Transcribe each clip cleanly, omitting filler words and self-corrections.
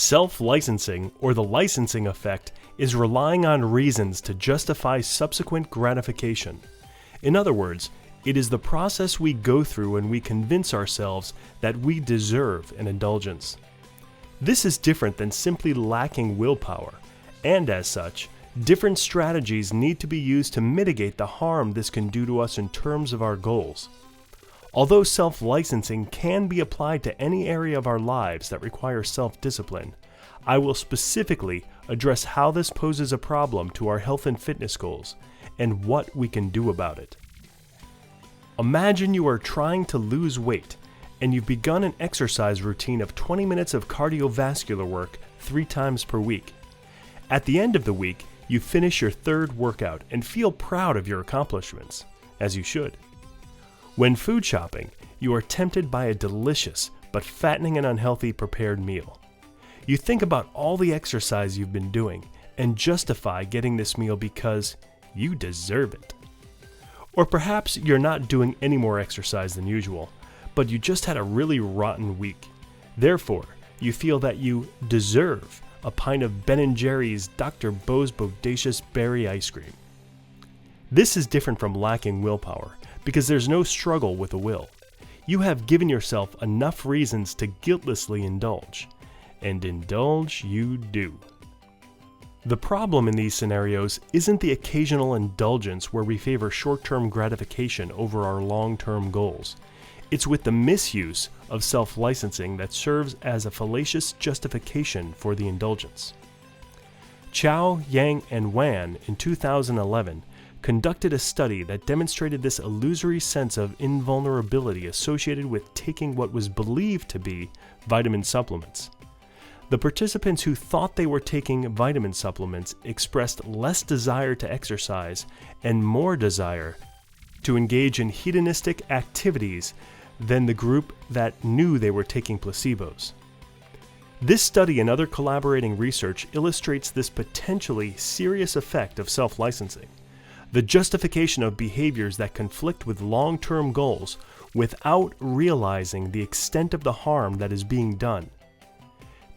Self-licensing, or the licensing effect, is relying on reasons to justify subsequent gratification. In other words, it is the process we go through when we convince ourselves that we deserve an indulgence. This is different than simply lacking willpower, and as such, different strategies need to be used to mitigate the harm this can do to us in terms of our goals. Although self-licensing can be applied to any area of our lives that require self-discipline, I will specifically address how this poses a problem to our health and fitness goals and what we can do about it. Imagine you are trying to lose weight and you've begun an exercise routine of 20 minutes of cardiovascular work 3 times per week. At the end of the week, you finish your 3rd workout and feel proud of your accomplishments, as you should. When food shopping, you are tempted by a delicious but fattening and unhealthy prepared meal. You think about all the exercise you've been doing and justify getting this meal because you deserve it. Or perhaps you're not doing any more exercise than usual, but you just had a really rotten week. Therefore, you feel that you deserve a pint of Ben & Jerry's Dr. Bo's Bodacious Berry Ice Cream. This is different from lacking willpower, because there's no struggle with the will. You have given yourself enough reasons to guiltlessly indulge, and indulge you do. The problem in these scenarios isn't the occasional indulgence where we favor short-term gratification over our long-term goals. It's with the misuse of self-licensing that serves as a fallacious justification for the indulgence. Chow, Yang, and Wan in 2011 conducted a study that demonstrated this illusory sense of invulnerability associated with taking what was believed to be vitamin supplements. The participants who thought they were taking vitamin supplements expressed less desire to exercise and more desire to engage in hedonistic activities than the group that knew they were taking placebos. This study and other collaborating research illustrates this potentially serious effect of self-licensing, the justification of behaviors that conflict with long-term goals without realizing the extent of the harm that is being done.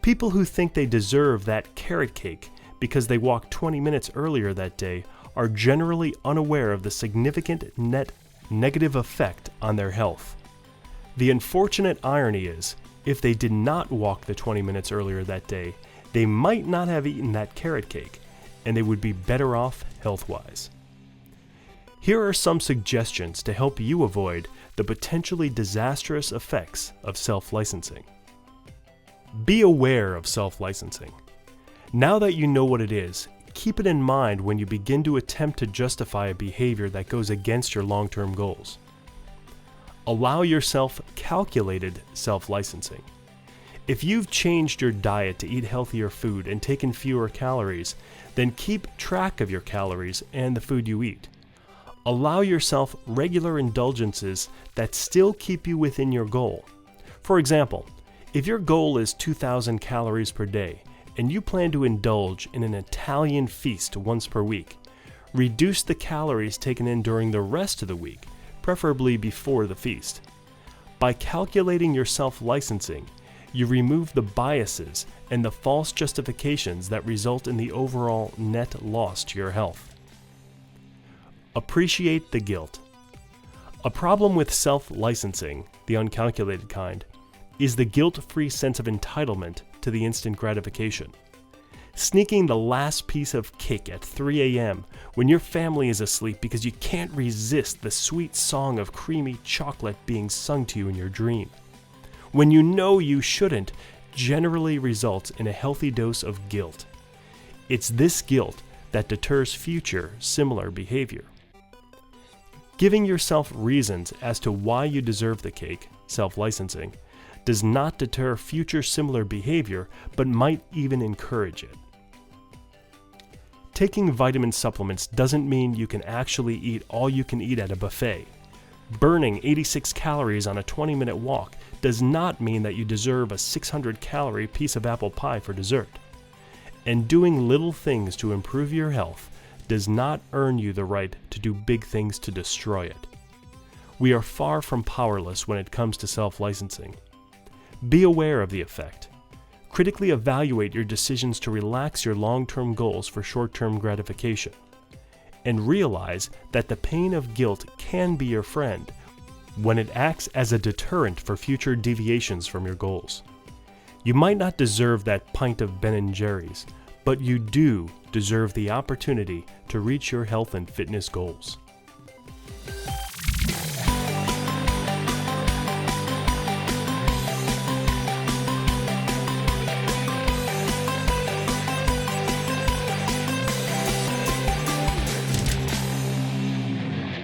People who think they deserve that carrot cake because they walked 20 minutes earlier that day are generally unaware of the significant net negative effect on their health. The unfortunate irony is, if they did not walk the 20 minutes earlier that day, they might not have eaten that carrot cake, and they would be better off health-wise. Here are some suggestions to help you avoid the potentially disastrous effects of self-licensing. Be aware of self-licensing. Now that you know what it is, keep it in mind when you begin to attempt to justify a behavior that goes against your long-term goals. Allow yourself calculated self-licensing. If you've changed your diet to eat healthier food and taken fewer calories, then keep track of your calories and the food you eat. Allow yourself regular indulgences that still keep you within your goal. For example, if your goal is 2,000 calories per day and you plan to indulge in an Italian feast once per week, reduce the calories taken in during the rest of the week, preferably before the feast. By calculating your self-licensing, you remove the biases and the false justifications that result in the overall net loss to your health. Appreciate the guilt. A problem with self-licensing, the uncalculated kind, is the guilt-free sense of entitlement to the instant gratification. Sneaking the last piece of cake at 3 a.m. when your family is asleep because you can't resist the sweet song of creamy chocolate being sung to you in your dream, when you know you shouldn't, generally results in a healthy dose of guilt. It's this guilt that deters future similar behavior. Giving yourself reasons as to why you deserve the cake, self-licensing, does not deter future similar behavior, but might even encourage it. Taking vitamin supplements doesn't mean you can actually eat all you can eat at a buffet. Burning 86 calories on a 20-minute walk does not mean that you deserve a 600-calorie piece of apple pie for dessert. And doing little things to improve your health does not earn you the right to do big things to destroy it. We are far from powerless when it comes to self-licensing. Be aware of the effect. Critically evaluate your decisions to relax your long-term goals for short-term gratification. And realize that the pain of guilt can be your friend when it acts as a deterrent for future deviations from your goals. You might not deserve that pint of Ben & Jerry's, but you do deserve the opportunity to reach your health and fitness goals.